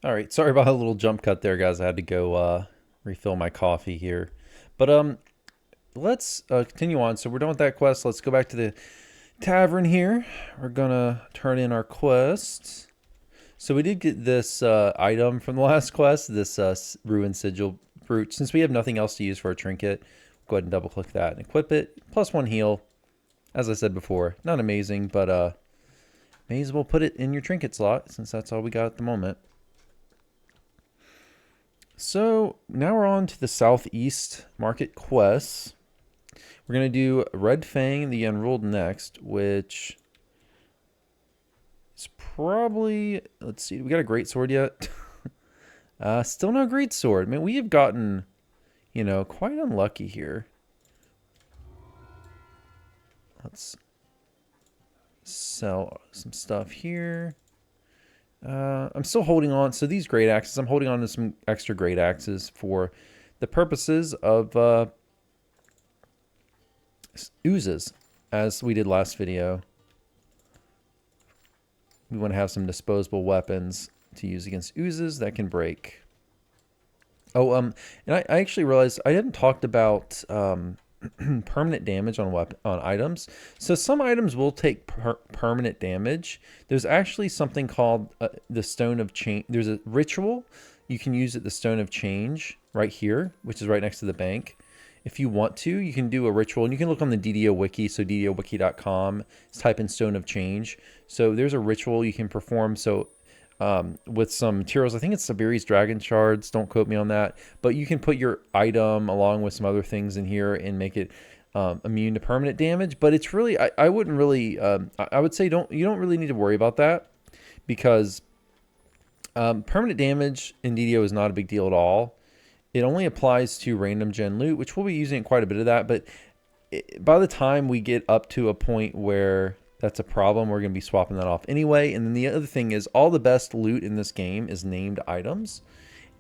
All right, sorry about a little jump cut there, guys. I had to go refill my coffee here. But let's continue on. So we're done with that quest. Let's go back to the tavern here. We're gonna turn in our quests. So we did get this item from the last quest, this ruined sigil brooch. Since we have nothing else to use for a trinket, go ahead and double click that and equip it. Plus 1 heal. As I said before, not amazing, but may as well put it in your trinket slot since that's all we got at the moment. So now we're on to the southeast market quests. We're going to do Redfang the Unruled next, which is probably, let's see, we got a great sword yet? Still no great sword. I mean, we have gotten, quite unlucky here. Let's sell some stuff here. I'm still holding on. So these great axes, I'm holding on to some extra great axes for the purposes of oozes, as we did last video. We want to have some disposable weapons to use against oozes that can break. Oh, and I actually realized I hadn't talked about permanent damage on items. So some items will take permanent damage. There's actually something called the Stone of Change. There's a ritual you can use at the Stone of Change right here, which is right next to the bank. If you want to, you can do a ritual, and you can look on the DDO wiki, so ddowiki.com, type in Stone of Change. So there's a ritual you can perform. So with some materials, I think it's Sabiri's Dragon Shards, don't quote me on that, but you can put your item along with some other things in here and make it immune to permanent damage. But it's really, I wouldn't really, I would say you don't really need to worry about that, because permanent damage in DDO is not a big deal at all. It only applies to random gen loot, which we'll be using quite a bit of that, but by the time we get up to a point where that's a problem, we're going to be swapping that off anyway. And then the other thing is, all the best loot in this game is named items,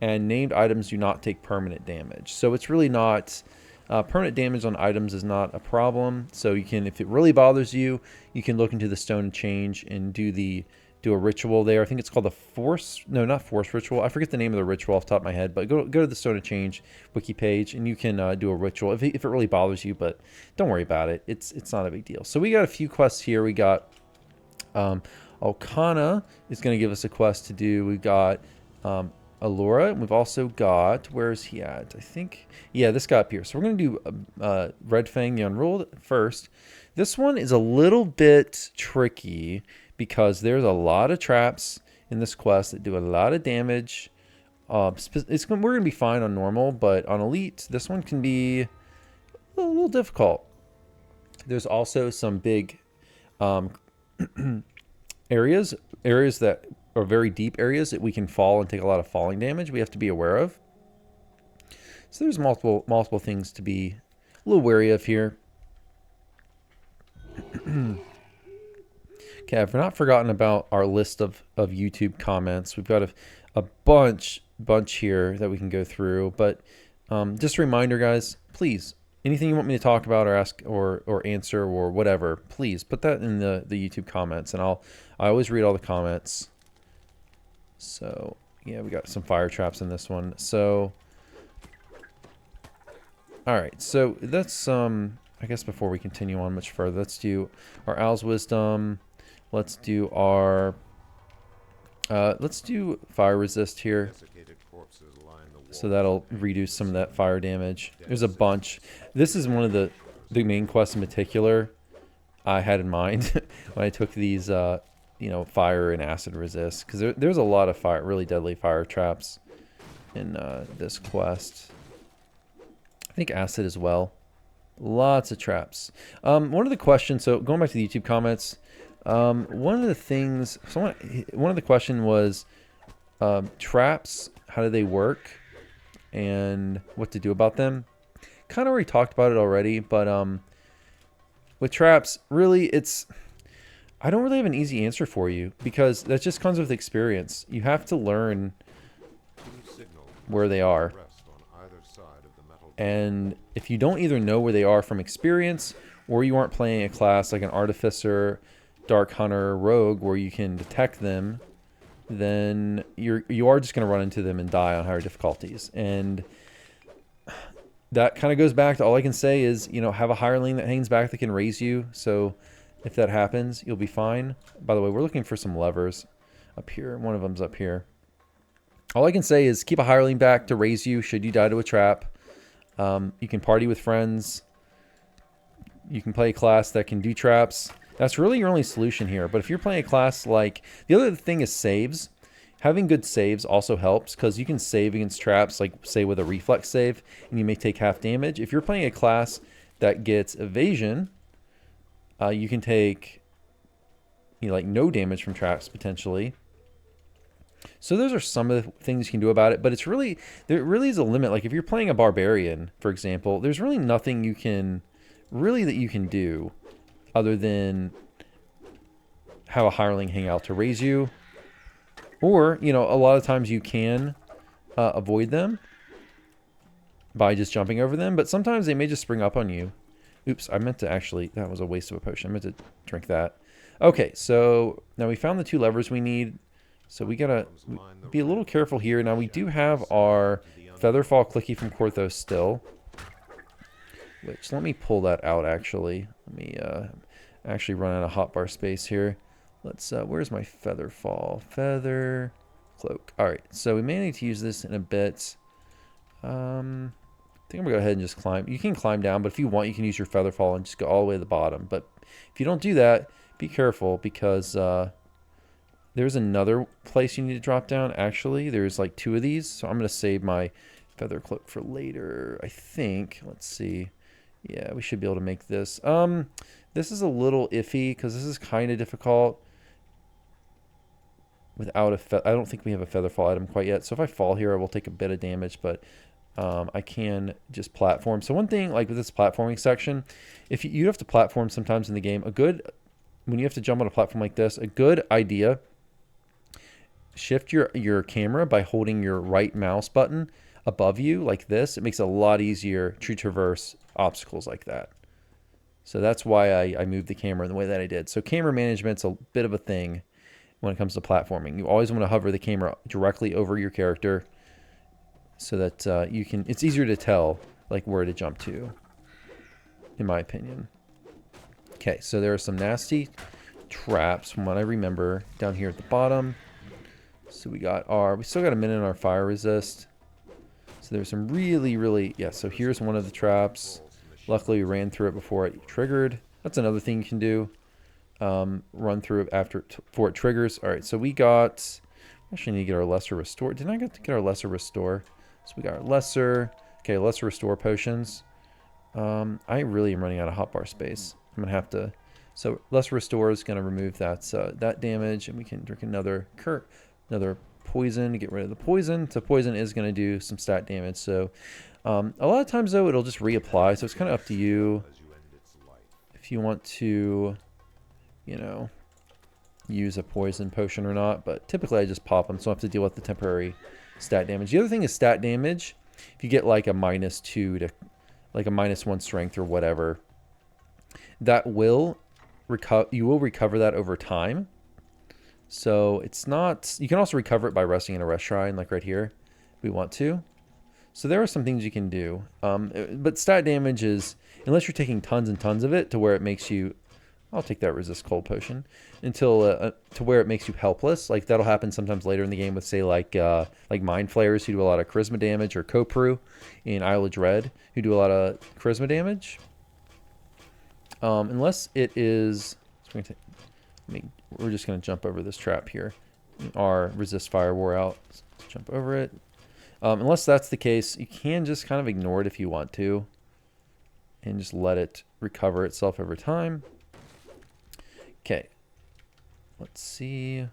and named items do not take permanent damage. So it's really not, permanent damage on items is not a problem. So you can, if it really bothers you, you can look into the Stone of Change and do a ritual there. I think it's called the not Force Ritual. I forget the name of the ritual off the top of my head, but go to the Stone of Change wiki page and you can do a ritual if it really bothers you, but don't worry about it. It's not a big deal. So we got a few quests here. We got Alcana is going to give us a quest to do. We've got Allura, and we've also got, where is he at? I think, yeah, this guy up here. So we're going to do Redfang the Unruled first. This one is a little bit tricky because there's a lot of traps in this quest that do a lot of damage. We're going to be fine on normal, but on elite, this one can be a little difficult. There's also some big areas that are very deep areas that we can fall and take a lot of falling damage we have to be aware of. So there's multiple things to be a little wary of here. Okay, I've not forgotten about our list of YouTube comments. We've got a bunch here that we can go through, but just a reminder, guys, please, anything you want me to talk about or ask or answer or whatever, please put that in the YouTube comments, and I always read all the comments. So yeah, we got some fire traps in this one. So all right, so that's I guess before we continue on much further, let's do our Owl's Wisdom. Let's do our let's do fire resist here, so that'll reduce some of that fire damage. There's a bunch. This is one of the main quests in particular I had in mind when I took these fire and acid resist, because there's a lot of really deadly fire traps in this quest. I think acid as well. Lots of traps. One of the questions, so going back to the YouTube comments, one of the question was traps, how do they work and what to do about them. Kind of already talked about it already, but with traps, really I don't really have an easy answer for you, because that just comes with experience. You have to learn where they are, and if you don't either know where they are from experience, or you aren't playing a class like an Artificer, Dark Hunter, Rogue, where you can detect them, then you are just going to run into them and die on higher difficulties. And that kind of goes back to all I can say is, you know, have a hireling that hangs back that can raise you. So if that happens, you'll be fine. By the way, we're looking for some levers up here. One of them's up here. All I can say is keep a hireling back to raise you should you die to a trap. You can party with friends. You can play a class that can do traps. That's really your only solution here. But if you're playing a class like... The other thing is saves. Having good saves also helps because you can save against traps, like say with a reflex save, and you may take half damage. If you're playing a class that gets evasion, you can take like no damage from traps potentially. So those are some of the things you can do about it, but it's really, there really is a limit. Like if you're playing a barbarian, for example, there's really nothing you can do other than have a hireling hang out to raise you. Or, you know, a lot of times you can avoid them by just jumping over them, but sometimes they may just spring up on you. Oops, I meant to actually, that was a waste of a potion. I meant to drink that. Okay, so now we found the 2 levers we need. So we gotta be a little careful here. Now we do have our Featherfall Clicky from Korthos still. Which, let me pull that out actually. Let me actually run out of hotbar space here. Let's, where's my Featherfall? Feather Cloak. Alright, so we may need to use this in a bit. I think I'm gonna go ahead and just climb. You can climb down, but if you want, you can use your Featherfall and just go all the way to the bottom. But if you don't do that, be careful because there's another place you need to drop down. Actually, there's like 2 of these, so I'm gonna save my Feather Cloak for later. I think. Let's see. Yeah, we should be able to make this. This is a little iffy because this is kind of difficult. Without a I don't think we have a Featherfall item quite yet. So if I fall here, I will take a bit of damage, but I can just platform. So one thing, like with this platforming section, if you have to platform sometimes in the game, when you have to jump on a platform like this, a good idea, shift your camera by holding your right mouse button above you like this. It makes it a lot easier to traverse obstacles like that. So that's why I moved the camera in the way that I did. So camera management's a bit of a thing when it comes to platforming. You always want to hover the camera directly over your character so that it's easier to tell like where to jump to, in my opinion. Okay, so there are some nasty traps from what I remember down here at the bottom. So we still got a minute on our fire resist. So there's some really, yeah, so here's one of the traps. Luckily we ran through it before it triggered. That's another thing you can do. Run through it before it triggers. All right, so we actually need to get our lesser restore. Didn't I get to get our lesser restore? So we got our lesser restore potions. I really am running out of hotbar space. I'm gonna have to, so lesser restore is gonna remove that damage, and we can drink another poison to get rid of the poison. So poison is gonna do some stat damage. So a lot of times though, it'll just reapply. So it's kind of up to you if you want to, you know, use a poison potion or not, but typically I just pop them so I have to deal with the temporary stat damage. The other thing is stat damage. If you get like a -2 to like a -1 strength or whatever, that will you will recover that over time. So it's not, you can also recover it by resting in a rest shrine like right here if we want to. So there are some things you can do, but stat damage is, unless you're taking tons and tons of it to where it makes you, I'll take that resist cold potion, until to where it makes you helpless. Like that'll happen sometimes later in the game with say like mind flayers who do a lot of charisma damage, or Kopru in Isle of Dread who do a lot of charisma damage. Unless it is, we're just going to jump over this trap here. Our resist fire wore out. Let's jump over it. Unless that's the case, you can just kind of ignore it if you want to, and just let it recover itself over time. Okay, let's see.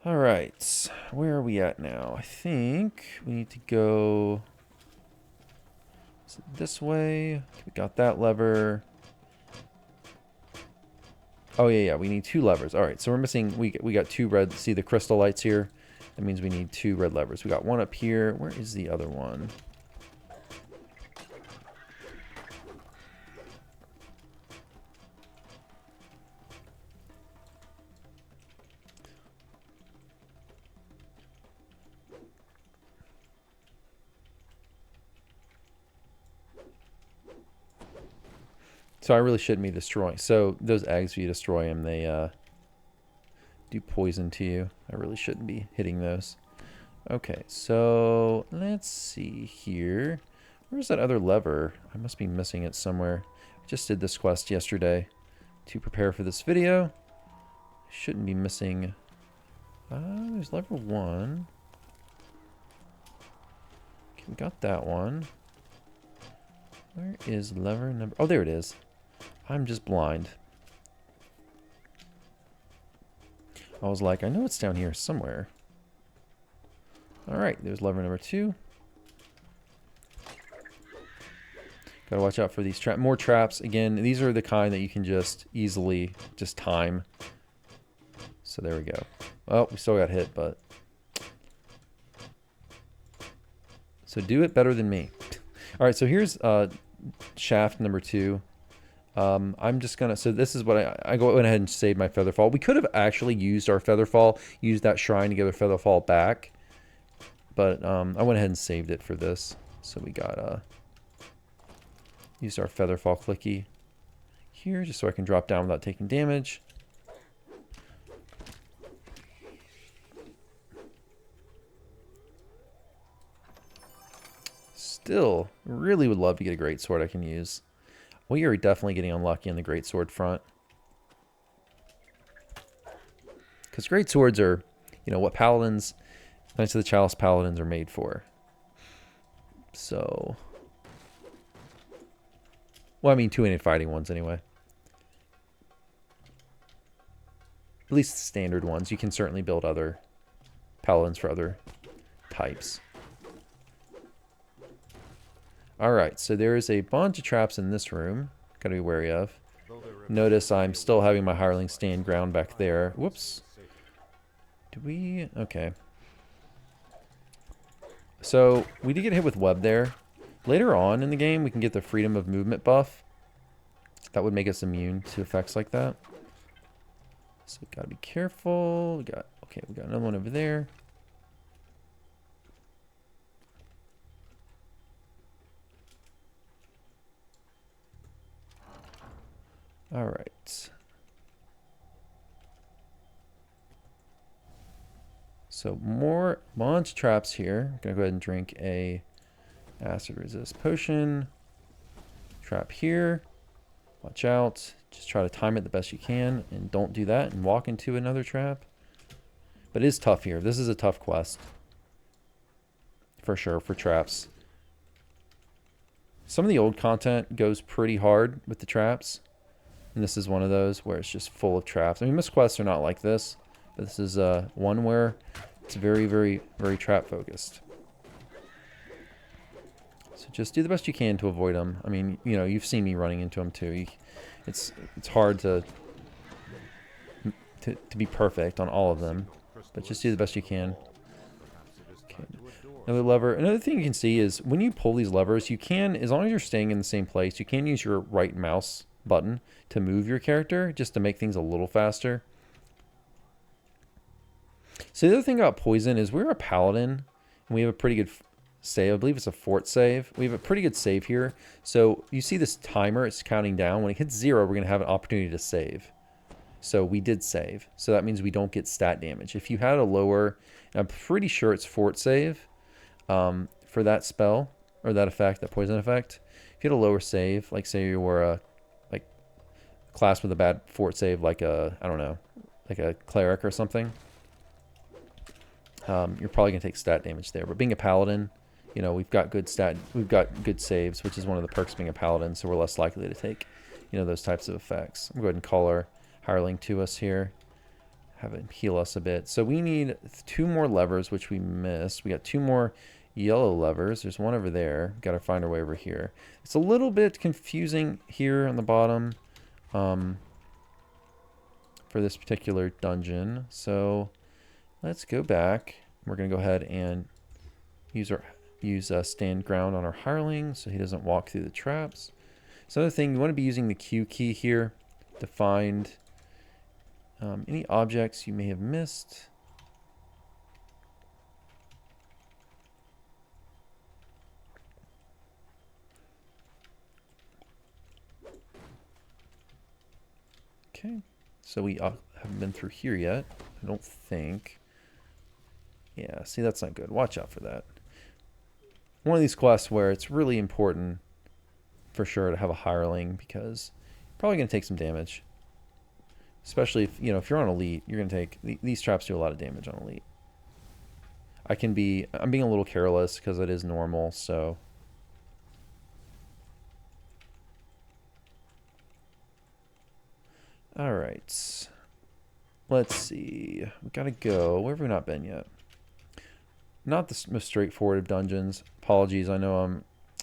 All right, where are we at now? I think we need to go this way. We got that lever. Oh yeah, we need 2 levers. All right, so we're missing, we got 2 red, see the crystal lights here? That means we need 2 red levers. We got one up here. Where is the other one? So I really shouldn't be destroying. So those eggs, if you destroy them, they do poison to you. I really shouldn't be hitting those. Okay, so let's see here. Where's that other lever? I must be missing it somewhere. I just did this quest yesterday to prepare for this video. Shouldn't be missing. There's lever 1. Okay, we got that one. Where is lever number? Oh, there it is. I'm just blind. I was like, I know it's down here somewhere. Alright, there's lever number 2. Gotta watch out for these more traps. Again, these are the kind that you can just easily just time. So there we go. Oh, we still got hit, but... So do it better than me. Alright, so here's shaft number 2. I'm just gonna, so this is what I went ahead and saved my Featherfall. We could have actually used our Featherfall, used that shrine to get our Featherfall back. But I went ahead and saved it for this. So we got, used our Featherfall clicky here, just so I can drop down without taking damage. Still, really would love to get a greatsword I can use. We are definitely getting unlucky on the greatsword front. Because greatswords are, you know, what paladins, Knights of the Chalice paladins are made for. So... Well, I mean, two-handed fighting ones anyway. At least the standard ones. You can certainly build other paladins for other types. Alright, so there is a bunch of traps in this room. Gotta be wary of. Notice I'm still having my hireling stand ground back there. Whoops. Do we... Okay. So, we did get hit with web there. Later on in the game, we can get the freedom of movement buff. That would make us immune to effects like that. So, we gotta be careful. We got another one over there. Alright. So bunch of traps here. I'm gonna go ahead and drink a acid resist potion. Trap here. Watch out. Just try to time it the best you can and don't do that and walk into another trap. But it is tough here. This is a tough quest. For sure, for traps. Some of the old content goes pretty hard with the traps. And this is one of those where it's just full of traps. I mean, most quests are not like this. But this is one where it's very, very, very trap focused. So just do the best you can to avoid them. I mean, you know, you've seen me running into them too. It's hard to be perfect on all of them. But just do the best you can. Okay. Another lever. Another thing you can see is when you pull these levers, you can, as long as you're staying in the same place, you can use your right mouse button to move your character just to make things a little faster. So the other thing about poison is we're a paladin and we have a pretty good save. I believe it's a fort save. We have a pretty good save here. So you see this timer, it's counting down. When it hits 0, we're going to have an opportunity to save. So we did save. So that means we don't get stat damage. If you had a lower, I'm pretty sure it's fort save for that spell or that effect, that poison effect. If you had a lower save, like say you were a class with a bad fort save, like a, I don't know, like a cleric or something, you're probably gonna take stat damage there. But being a paladin, you know, we've got good saves, which is one of the perks of being a paladin, so we're less likely to take, you know, those types of effects. I'm gonna go ahead and call our hireling to us here, have it heal us a bit. So we need 2 more levers, which we missed. We got 2 more yellow levers. There's one over there. Got to find our way over here. It's a little bit confusing here on the bottom for this particular dungeon. So let's go back. We're going to go ahead and use stand ground on our hireling so he doesn't walk through the traps. So another thing, you want to be using the Q key here to find any objects you may have missed. Okay. So we haven't been through here yet. I don't think. Yeah, see, that's not good. Watch out for that. One of these quests where it's really important for sure to have a hireling because you're probably going to take some damage. Especially if, you know, if you're on elite, you're going to take... These traps do a lot of damage on elite. I'm being a little careless because it is normal, so... Alright. Let's see. We gotta go. Where have we not been yet? Not the most straightforward of dungeons. Apologies, I know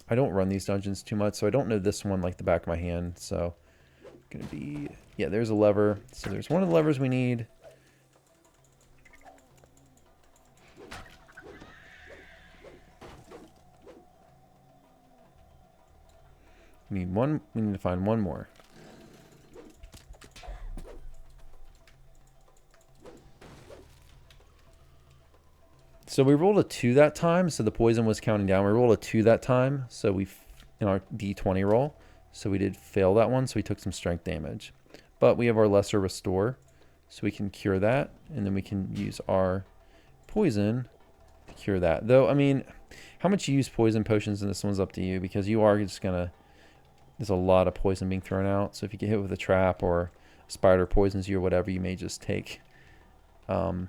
I don't run these dungeons too much, so I don't know this one like the back of my hand, so... Gonna be... Yeah, there's a lever. So there's one of the levers we need. We need one. We need to find one more. So we rolled a 2 that time, so the poison was counting down. We rolled a 2 that time, so we in our D20 roll. So we did fail that one, so we took some strength damage. But we have our lesser restore, so we can cure that, and then we can use our poison to cure that. Though, I mean, how much you use poison potions in this one's up to you, because you are just gonna... There's a lot of poison being thrown out, so if you get hit with a trap or a spider poisons you or whatever, you may just take... you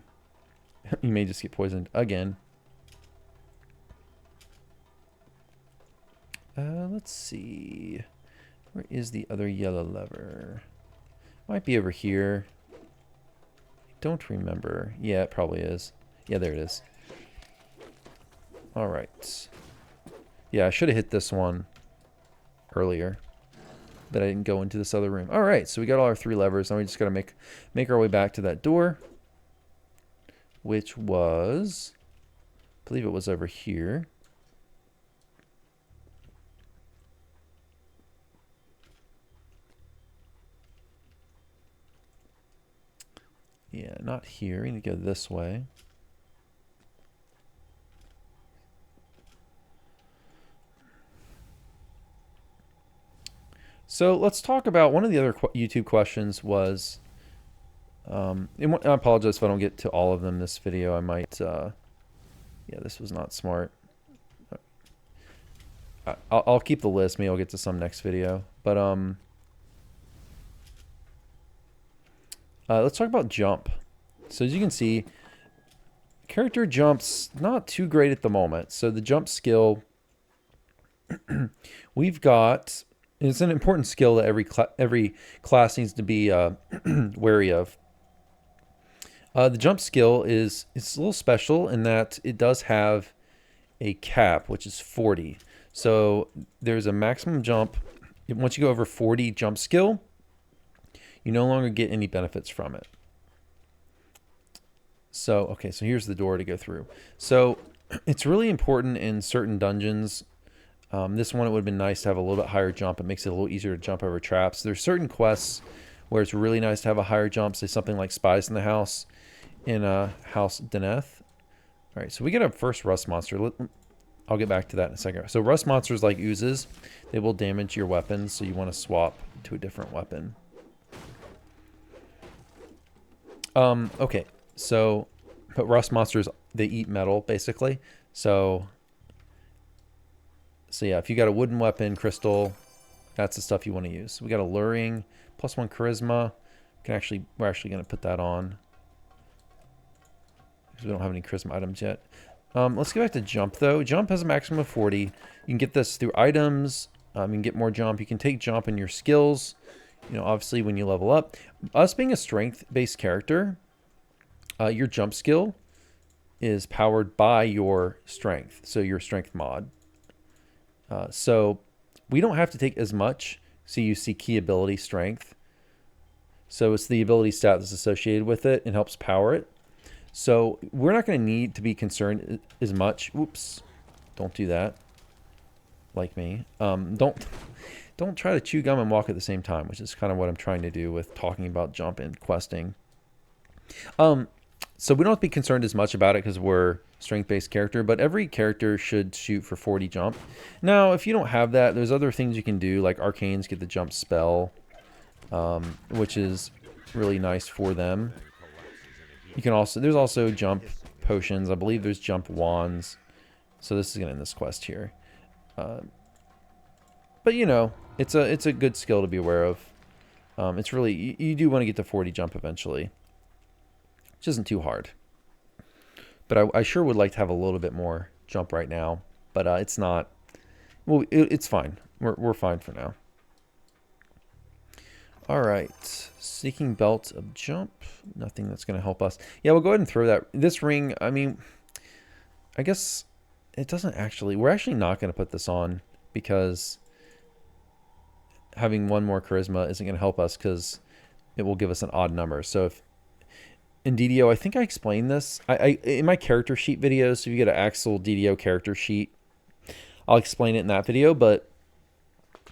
may just get poisoned again. Let's see. Where is the other yellow lever? Might be over here. I don't remember. Yeah, it probably is. Yeah, there it is. Alright. Yeah, I should have hit this one earlier, but I didn't go into this other room. Alright, so we got all our 3 levers. Now we just got to make our way back to that door, which was... I believe it was over here. Yeah, not here. We need to go this way. So let's talk about one of the other YouTube questions was, I apologize if I don't get to all of them in this video. I might, yeah, this was not smart. I'll keep the list. Maybe I'll get to some next video. But let's talk about jump. So as you can see, character jumps not too great at the moment. So the jump skill, we've got... It's an important skill that every class needs to be wary of. The jump skill it's a little special in that it does have a cap, which is 40. So there's a maximum jump. Once you go over 40 jump skill, you no longer get any benefits from it. So, okay, so here's the door to go through. So it's really important in certain dungeons. This one, it would have been nice to have a little bit higher jump. It makes it a little easier to jump over traps. There's certain quests where it's really nice to have a higher jump. Say something like Spies in the House in House Deneth. All right, so we get a first rust monster. I'll get back to that in a second. So rust monsters like oozes, they will damage your weapons, so you want to swap to a different weapon. Okay, so, but rust monsters, they eat metal, basically. So yeah, if you got a wooden weapon, crystal, that's the stuff you want to use. So we got alluring, +1 charisma. We're actually going to put that on because we don't have any charisma items yet. Let's get back to jump though. Jump has a maximum of 40. You can get this through items. You can get more jump. You can take jump in your skills. You know, obviously when you level up. Us being a strength-based character, your jump skill is powered by your strength. So your strength mod. So we don't have to take as much. So you see key ability strength. So it's the ability stat that's associated with it and helps power it. So we're not going to need to be concerned as much. Oops. Don't do that. Like me. Don't try to chew gum and walk at the same time, which is kind of what I'm trying to do with talking about jump and questing. So we don't have to be concerned as much about it because we're strength-based character, but every character should shoot for 40 jump. Now, if you don't have that, there's other things you can do, like Arcanes get the jump spell, which is really nice for them. You can also, there's also jump potions. I believe there's jump wands. So this is going to end this quest here. But you know, it's a good skill to be aware of. It's really, you do want to get to 40 jump eventually, which isn't too hard. But I sure would like to have a little bit more jump right now. But it's not, well, it's fine. We're fine for now. All right, seeking belt of jump. Nothing that's going to help us. Yeah, we'll go ahead and throw that. This ring, I mean, I guess it doesn't actually, we're actually not going to put this on because having one more charisma isn't going to help us because it will give us an odd number. So if in DDO, I think I explained this. I in my character sheet videos, so if you get an Axel DDO character sheet, I'll explain it in that video, but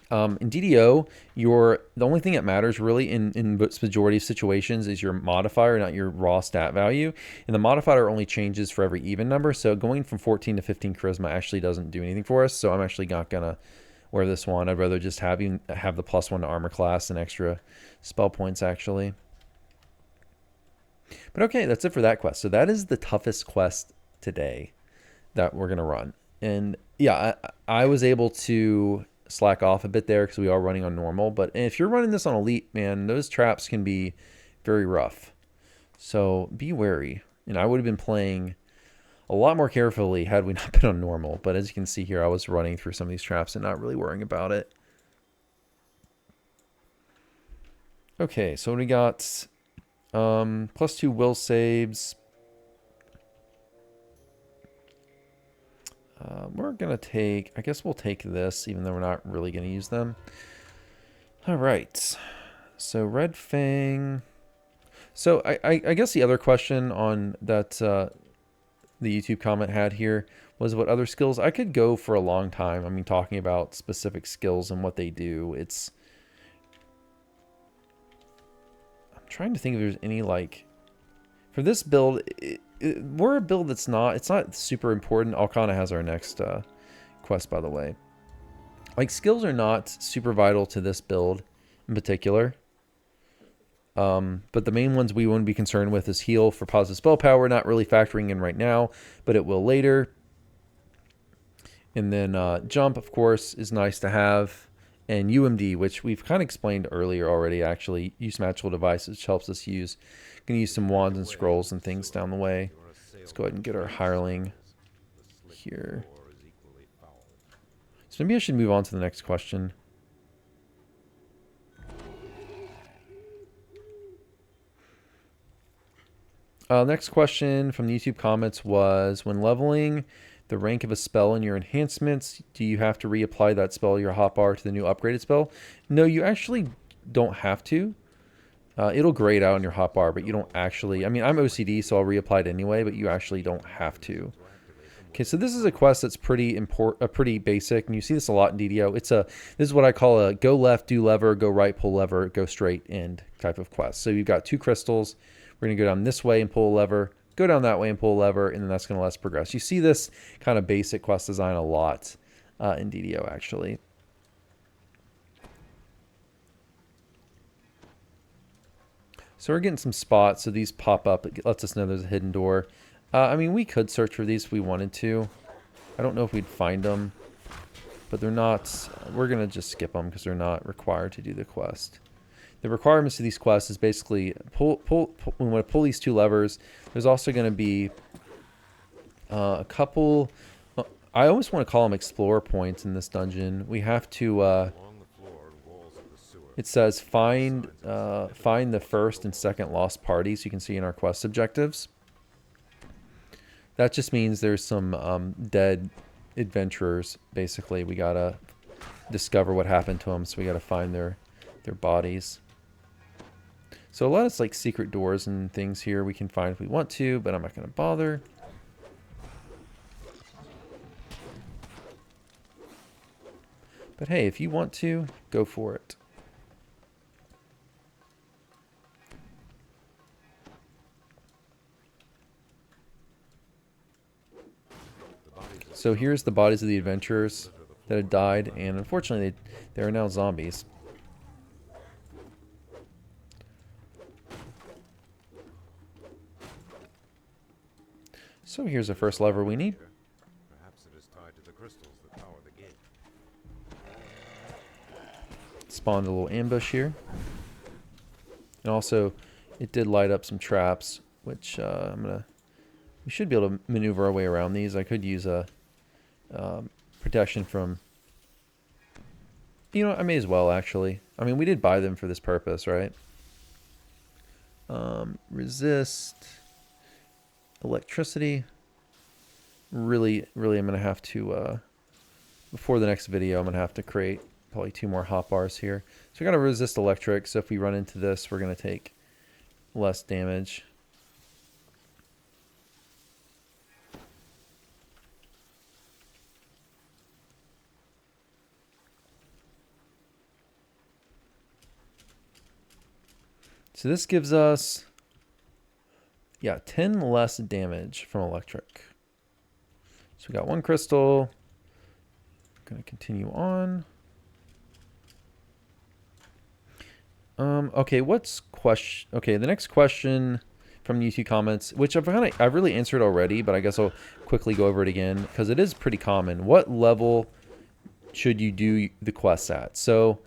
in DDO, the only thing that matters really in majority of situations is your modifier, not your raw stat value. And the modifier only changes for every even number. So going from 14 to 15 charisma actually doesn't do anything for us. So I'm actually not going to wear this one. I'd rather just have the +1 to armor class and extra spell points actually. But okay, that's it for that quest. So that is the toughest quest today that we're going to run. And yeah, I was able to slack off a bit there because we are running on normal, but if you're running this on elite, man, those traps can be very rough, so be wary. And I would have been playing a lot more carefully had we not been on normal, but as you can see here, I was running through some of these traps and not really worrying about it. Okay, so we got +2 will saves. We're going to take, I guess we'll take this, even though we're not really going to use them. All right. So Redfang. So I guess the other question on that the YouTube comment had here was what other skills. I could go for a long time. I mean, talking about specific skills and what they do. I'm trying to think if there's any, like, for this build, we're a build that's it's not super important. Alcana has our next quest, by the way. Like, skills are not super vital to this build in particular. But the main ones we want to be concerned with is heal for positive spell power, not really factoring in right now, but it will later. And then jump, of course, is nice to have. And UMD, which we've kind of explained earlier already, actually. Use magical devices, which helps us use. Going to use some wands and scrolls and things down the way. Let's go ahead and get our hireling here. So maybe I should move on to the next question. Next question from the YouTube comments was, when leveling the rank of a spell in your enhancements, do you have to reapply that spell, your hotbar, to the new upgraded spell? No, you actually don't have to. It'll grade out on your hotbar, but you don't actually. I mean, I'm OCD, so I'll reapply it anyway, but you actually don't have to. Okay, so this is a quest that's pretty basic, and you see this a lot in DDO. This is what I call a go left, do lever, go right, pull lever, go straight end type of quest. So you've got 2 crystals. We're going to go down this way and pull a lever, go down that way and pull a lever, and then that's going to let us progress. You see this kind of basic quest design a lot in DDO, actually. So we're getting some spots, so these pop up. It lets us know there's a hidden door. I mean, we could search for these if we wanted to. I don't know if we'd find them, but they're not. We're going to just skip them because they're not required to do the quest. The requirements of these quests is basically we want to pull these 2 levers. There's also going to be a couple. I always want to call them explorer points in this dungeon. We have to. It says find the first and second lost parties. You can see in our quest objectives. That just means there's some dead adventurers. Basically, we gotta discover what happened to them. So we gotta find their bodies. So a lot of like secret doors and things here we can find if we want to, but I'm not gonna bother. But hey, if you want to, go for it. So here's the bodies of the adventurers that had died, and unfortunately they are now zombies. So here's the first lever we need. Perhaps it is tied to the crystals that power the gate. Spawned a little ambush here. And also, it did light up some traps, which we should be able to maneuver our way around these. I could use a protection from, I may as well, actually. I mean, we did buy them for this purpose, right? Resist electricity. Really, I'm going to have to, before the next video, I'm going to have to create probably 2 more hot bars here. So we got to resist electric, so if we run into this, we're going to take less damage. So this gives us, 10 less damage from electric. So we got 1 crystal. Going to continue on. Okay, the next question from the YouTube comments, which I've really answered already, but I guess I'll quickly go over it again because it is pretty common. What level should you do the quests at? So,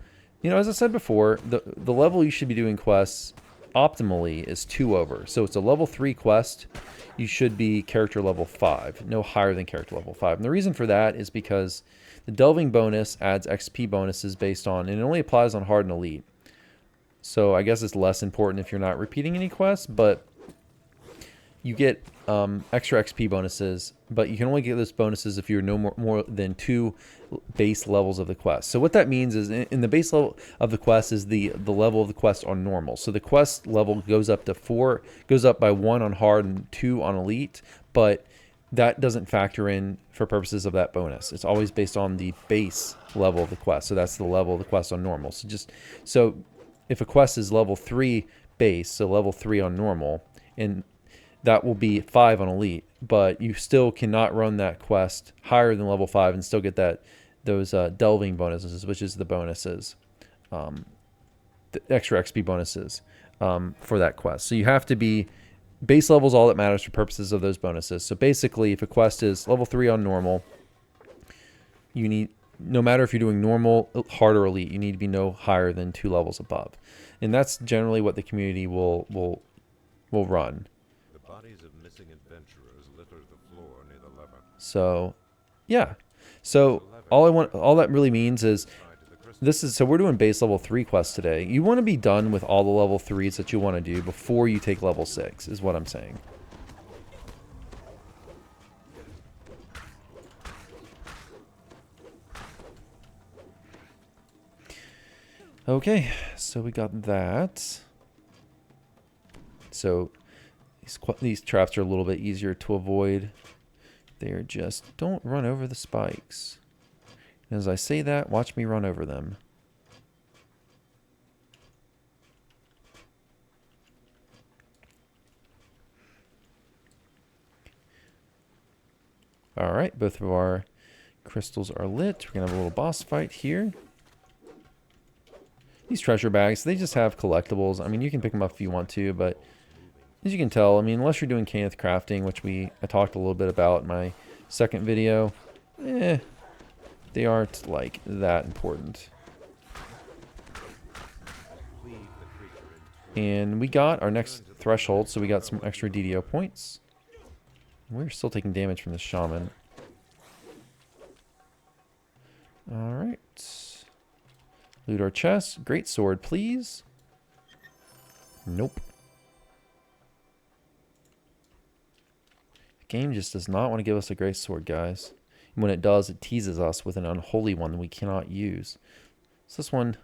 as I said before, the level you should be doing quests optimally is 2 over. So it's a level 3 quest. You should be character level 5, no higher than character level 5. And the reason for that is because the delving bonus adds XP bonuses based on, and it only applies on hard and elite. So I guess it's less important if you're not repeating any quests, but you get extra XP bonuses, but you can only get those bonuses if you're no more than 2 base levels of the quest. So what that means is in the base level of the quest is the level of the quest on normal. So the quest level goes up to 4, goes up by 1 on hard and 2 on elite, but that doesn't factor in for purposes of that bonus. It's always based on the base level of the quest. So that's the level of the quest on normal. So if a quest is level 3 base, so level 3 on normal, and that will be 5 on elite, but you still cannot run that quest higher than level 5 and still get those delving bonuses, which is the bonuses, the extra XP bonuses for that quest. So you have to be, base level is all that matters for purposes of those bonuses. So basically, if a quest is level 3 on normal, you need, no matter if you're doing normal, hard, or elite, you need to be no higher than 2 levels above. And that's generally what the community will run. The bodies of missing adventurers litter the floor near the lever. So, yeah. So all that really means is so we're doing base level 3 quests today. You want to be done with all the level 3s that you want to do before you take level 6 is what I'm saying. Okay, so we got that. So these traps are a little bit easier to avoid. They're just, don't run over the spikes. And as I say that, watch me run over them. All right, both of our crystals are lit. We're going to have a little boss fight here. These treasure bags, they just have collectibles. I mean, you can pick them up if you want to, but as you can tell, I mean, unless you're doing Kenneth crafting, which I talked a little bit about in my second video, they aren't like that important. And we got our next threshold, so we got some extra DDO points. We're still taking damage from the shaman. All right. Loot our chest. Great sword, please. Nope. The game just does not want to give us a great sword, guys. And when it does, it teases us with an unholy one that we cannot use. So this one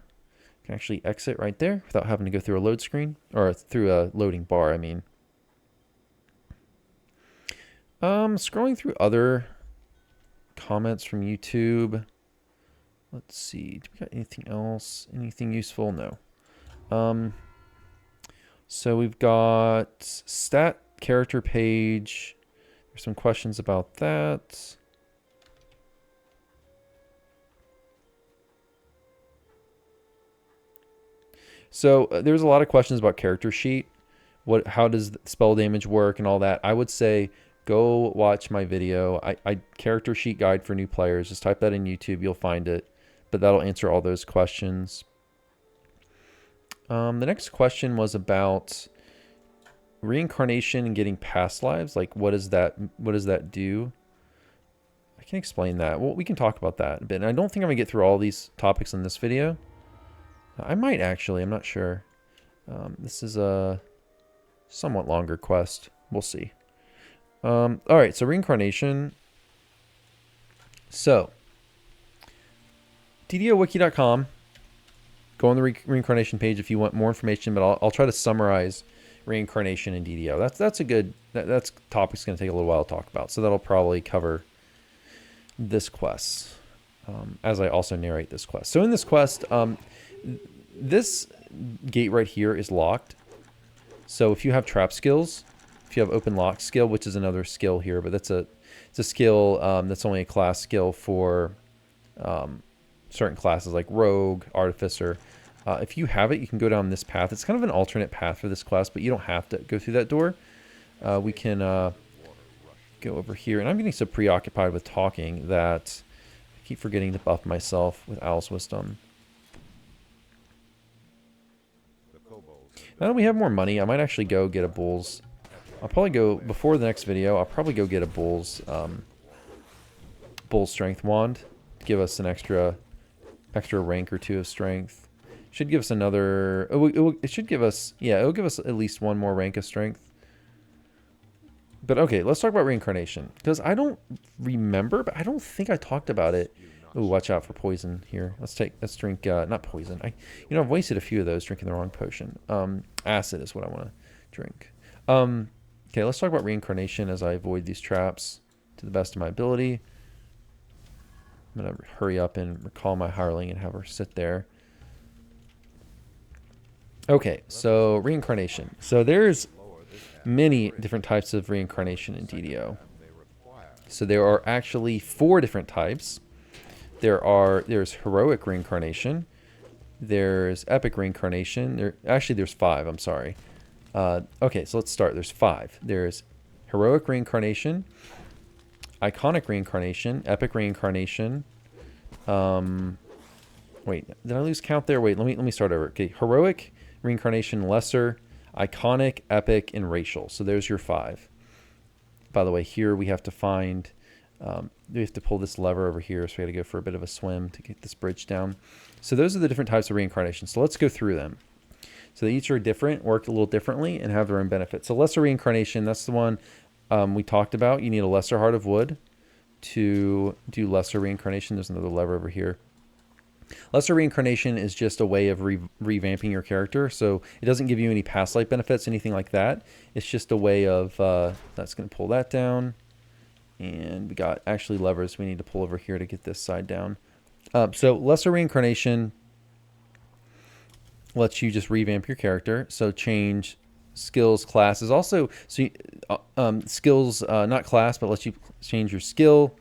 can actually exit right there without having to go through a load screen. Or through a loading bar, I mean. Scrolling through other comments from YouTube. Let's see. Do we got anything else? Anything useful? No. So we've got stat character page. There's some questions about that. So there's a lot of questions about character sheet. How does spell damage work and all that. I would say go watch my video. I character sheet guide for new players. Just type that in YouTube. You'll find it. But that'll answer all those questions. The next question was about reincarnation and getting past lives. Like, what does that do? I can explain that. Well, we can talk about that a bit. And I don't think I'm going to get through all these topics in this video. I might actually. I'm not sure. This is a somewhat longer quest. We'll see. All right, so reincarnation. So, DDOwiki.com. Go on the reincarnation page if you want more information, but I'll try to summarize reincarnation in DDO. That's a good topic's going to take a little while to talk about, so that'll probably cover this quest as I also narrate this quest. So in this quest, this gate right here is locked. So if you have trap skills, if you have open lock skill, which is another skill here, but it's a skill that's only a class skill for certain classes like rogue, artificer. If you have it, you can go down this path. It's kind of an alternate path for this class, but you don't have to go through that door. We can go over here, and I'm getting so preoccupied with talking that I keep forgetting to buff myself with Owl's Wisdom. Now that we have more money, I might actually go get a bull's. I'll probably go before the next video. I'll probably go get a bull's strength wand to give us an extra rank or 2 of strength. Should give us another. It should give us, yeah, it'll give us at least 1 more rank of strength. But okay, let's talk about reincarnation, because I don't remember, but I don't think I talked about it. Ooh, watch out for poison here. Let's drink, not poison. I've wasted a few of those drinking the wrong potion. Acid is what I want to drink. Okay, let's talk about reincarnation as I avoid these traps to the best of my ability. I'm going to hurry up and recall my hireling and have her sit there. Okay, so reincarnation. So there's many different types of reincarnation in DDO. So there are actually 4 different types. There's heroic reincarnation. There's epic reincarnation. There's 5, I'm sorry. Okay, so let's start. There's 5. There's heroic reincarnation, iconic reincarnation, epic reincarnation. Wait, did I lose count there? Wait, let me start over. Okay, heroic reincarnation, lesser, iconic, epic, and racial. So there's your 5. By the way, here we have to find. We have to pull this lever over here, so we got to go for a bit of a swim to get this bridge down. So those are the different types of reincarnation. So let's go through them. So they each are different, work a little differently, and have their own benefits. So lesser reincarnation, that's the one we talked about. You need a lesser heart of wood to do lesser reincarnation. There's another lever over here. Lesser reincarnation is just a way of revamping your character. So it doesn't give you any past life benefits, anything like that. It's just a way of, that's going to pull that down. And we got actually levers we need to pull over here to get this side down. So lesser reincarnation lets you just revamp your character. So change skills, classes. Also, so skills, not class, but lets you change your skill,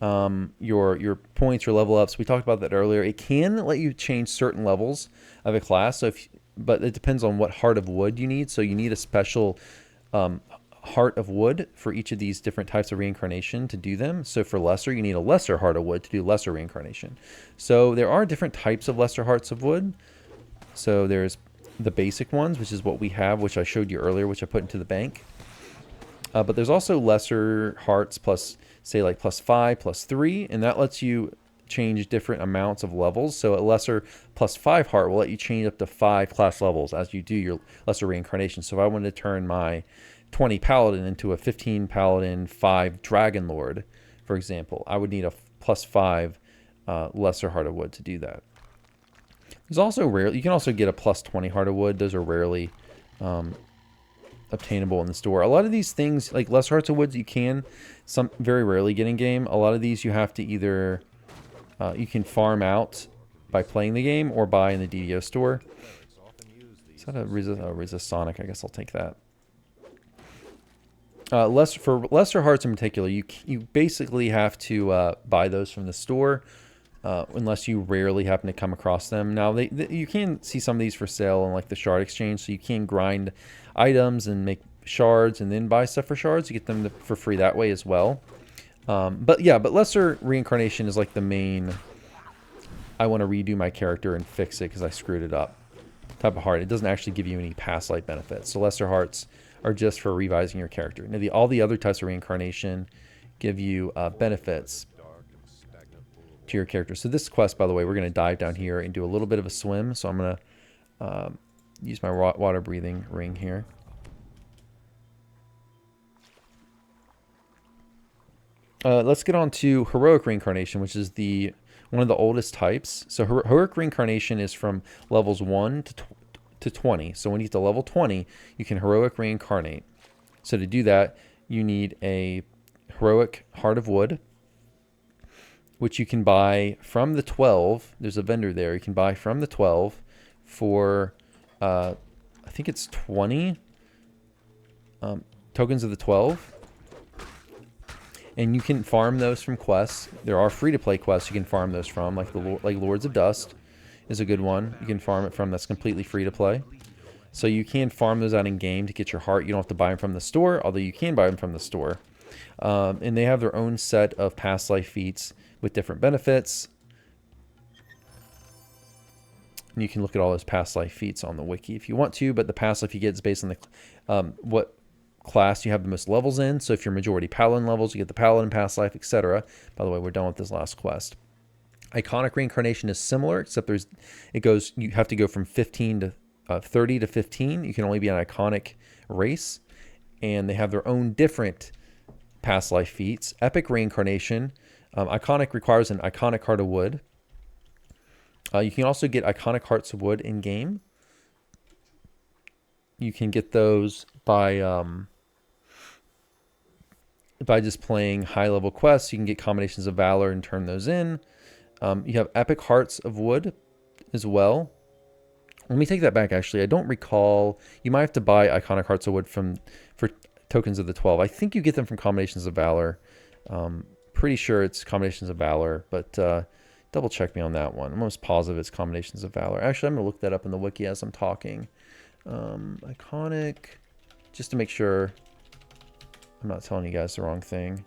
your points, your level ups. We talked about that earlier. It can let you change certain levels of a class. So but it depends on what heart of wood you need. So you need a special heart of wood for each of these different types of reincarnation to do them. So for lesser, you need a lesser heart of wood to do lesser reincarnation. So there are different types of lesser hearts of wood. So there's the basic ones, which is what we have, which I showed you earlier, which I put into the bank. But there's also lesser hearts plus, say, like +5, +3, and that lets you change different amounts of levels. So a lesser +5 heart will let you change up to 5 class levels as you do your lesser reincarnation. So if I wanted to turn my 20 paladin into a 15 paladin 5 dragon lord, for example, I would need a +5 lesser heart of wood to do that. There's also you can also get a +20 heart of wood. Those are rarely obtainable in the store. A lot of these things, like lesser hearts of wood, you can very rarely get in game. A lot of these you have to either you can farm out by playing the game or buy in the DDO store. Is that a resist Sonic? I guess I'll take that. For lesser hearts in particular, you basically have to buy those from the store, unless you rarely happen to come across them. Now, you can see some of these for sale on like the Shard Exchange, so you can grind items and make shards and then buy stuff for shards. You get them for free that way as well. But lesser reincarnation is like the main, I want to redo my character and fix it because I screwed it up type of heart. It doesn't actually give you any past life benefits. So lesser hearts are just for revising your character. Now all the other types of reincarnation give you benefits to your character. So this quest, by the way, we're going to dive down here and do a little bit of a swim. So I'm going to use my water breathing ring here. Let's get on to heroic reincarnation, which is one of the oldest types. So heroic reincarnation is from levels 1 to 20. So when you get to level 20, you can heroic reincarnate. So to do that, you need a heroic heart of wood, which you can buy from the 12. There's a vendor there. You can buy from the 12 for, I think it's 20 tokens of the 12. And you can farm those from quests. There are free-to-play quests you can farm those from, like Lords of Dust is a good one. You can farm it from. That's completely free-to-play. So you can farm those out in-game to get your heart. You don't have to buy them from the store, although you can buy them from the store. And they have their own set of past life feats with different benefits. And you can look at all those past life feats on the wiki if you want to, but the past life you get is based on the what class you have the most levels in. So if you're majority paladin levels, you get the paladin past life, etc. By the way, we're done with this last quest. Iconic reincarnation is similar, except you have to go from 15 to 30 to 15. You can only be an iconic race, and they have their own different past life feats. Epic reincarnation, iconic requires an iconic heart of wood. You can also get iconic hearts of wood in game. You can get those by just playing high-level quests. You can get combinations of valor and turn those in. You have epic hearts of wood as well. Let me take that back, actually. I don't recall. You might have to buy iconic hearts of wood for tokens of the 12. I think you get them from combinations of valor. Pretty sure it's combinations of valor, but double check me on that one. I'm almost positive it's combinations of valor. Actually, I'm going to look that up in the wiki as I'm talking. Iconic, just to make sure I'm not telling you guys the wrong thing.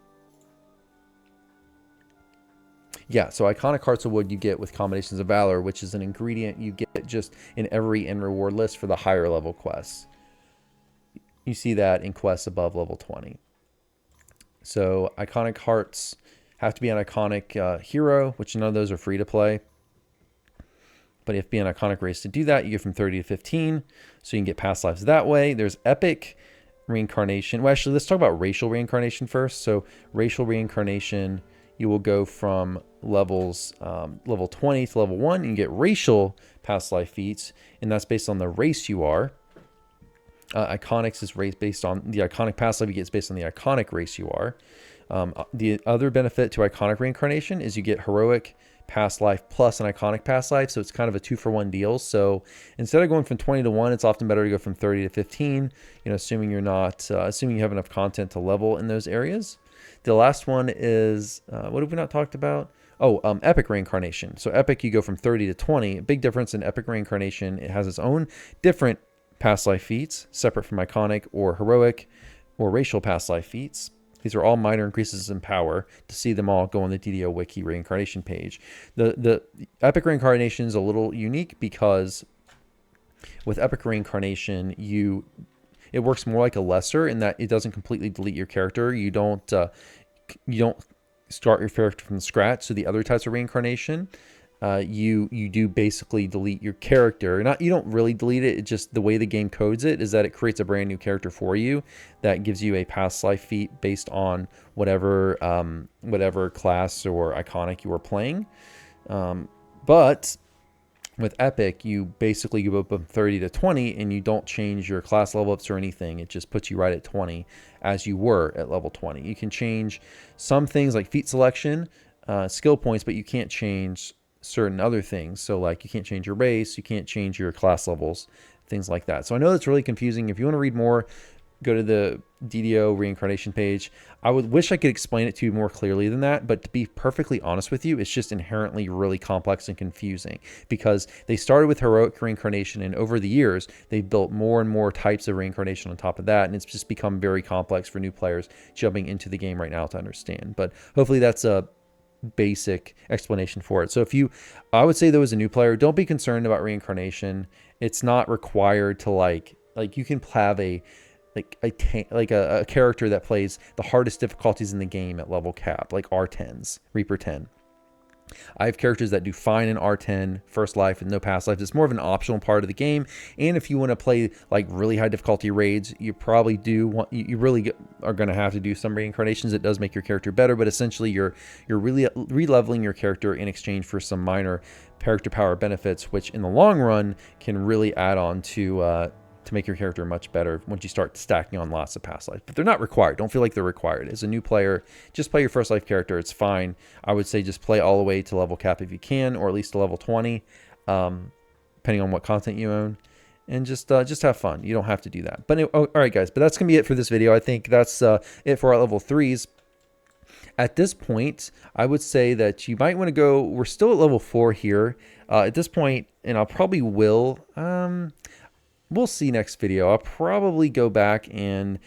Yeah, so iconic hearts of wood you get with combinations of valor, which is an ingredient you get just in every end reward list for the higher level quests. You see that in quests above level 20. So iconic hearts have to be an iconic hero, which none of those are free to play. But you have to be an iconic race to do that. You get from 30 to 15, so you can get past lives that way. There's epic reincarnation. Well, actually, let's talk about racial reincarnation first. So racial reincarnation, you will go from levels level 20 to level 1. You can get racial past life feats, and that's based on the race you are. Iconics is race based on the iconic past life you get is based on the iconic race you are. The other benefit to iconic reincarnation is you get heroic past life plus an iconic past life, so it's kind of a 2-for-1 deal. So instead of going from 20 to 1, it's often better to go from 30 to 15, assuming you're not assuming you have enough content to level in those areas. The last one is what have we not talked about? Epic reincarnation. So epic, you go from 30 to 20. A big difference in epic reincarnation, it has its own different past life feats, separate from iconic or heroic or racial past life feats. These are all minor increases in power. To see them all, go on the DDO wiki reincarnation page. The epic reincarnation is a little unique because with epic reincarnation, it works more like a lesser in that it doesn't completely delete your character. You don't start your character from scratch. So the other types of reincarnation, you do basically delete your character. You don't really delete it. It's just the way the game codes it is that it creates a brand new character for you that gives you a past life feat based on whatever class or iconic you are playing. But with epic, you basically go up from 30 to 20 and you don't change your class level ups or anything. It just puts you right at 20 as you were at level 20. You can change some things like feat selection, skill points, but you can't change certain other things. So like you can't change your race, you can't change your class levels, things like that. So I know that's really confusing. If you want to read more, go to the DDO reincarnation page. I would wish I could explain it to you more clearly than that, but to be perfectly honest with you, it's just inherently really complex and confusing because they started with heroic reincarnation, and over the years, they built more and more types of reincarnation on top of that, and it's just become very complex for new players jumping into the game right now to understand. But hopefully that's a basic explanation for it. So I would say though, as a new player, don't be concerned about reincarnation. It's not required to like you can have a character that plays the hardest difficulties in the game at level cap, like R10s, Reaper 10. I have characters that do fine in R10 first life and no past life. It's more of an optional part of the game. And if you want to play like really high difficulty raids, you probably you really are going to have to do some reincarnations. It does make your character better, but essentially you're really re-leveling your character in exchange for some minor character power benefits, which in the long run can really add on to make your character much better once you start stacking on lots of past life. But they're not required. Don't feel like they're required. As a new player, just play your first life character. It's fine. I would say just play all the way to level cap if you can, or at least to level 20, depending on what content you own. And just have fun. You don't have to do that. But all right, guys. But that's going to be it for this video. I think that's it for our level 3s. At this point, I would say that you might want to go... We're still at level 4 here. At this point, and I'll probably will... We'll see next video. I'll probably go back and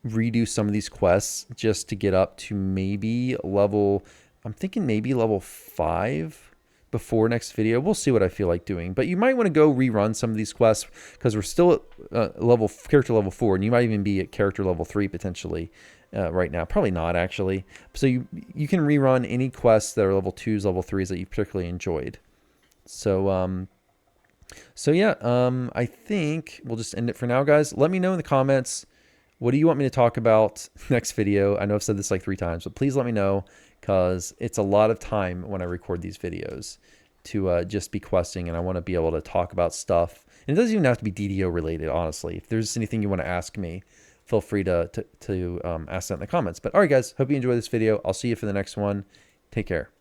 redo some of these quests just to get up to maybe level... I'm thinking maybe level 5 before next video. We'll see what I feel like doing. But you might want to go rerun some of these quests because we're still at character level 4, and you might even be at character level 3 potentially right now. Probably not, actually. So you can rerun any quests that are level 2s, level 3s that you particularly enjoyed. So yeah, I think we'll just end it for now, guys. Let me know in the comments, what do you want me to talk about next video? I know I've said this like 3 times, but please let me know because it's a lot of time when I record these videos to just be questing, and I want to be able to talk about stuff. And it doesn't even have to be DDO related, honestly. If there's anything you want to ask me, feel free to ask that in the comments. But all right, guys, hope you enjoyed this video. I'll see you for the next one. Take care.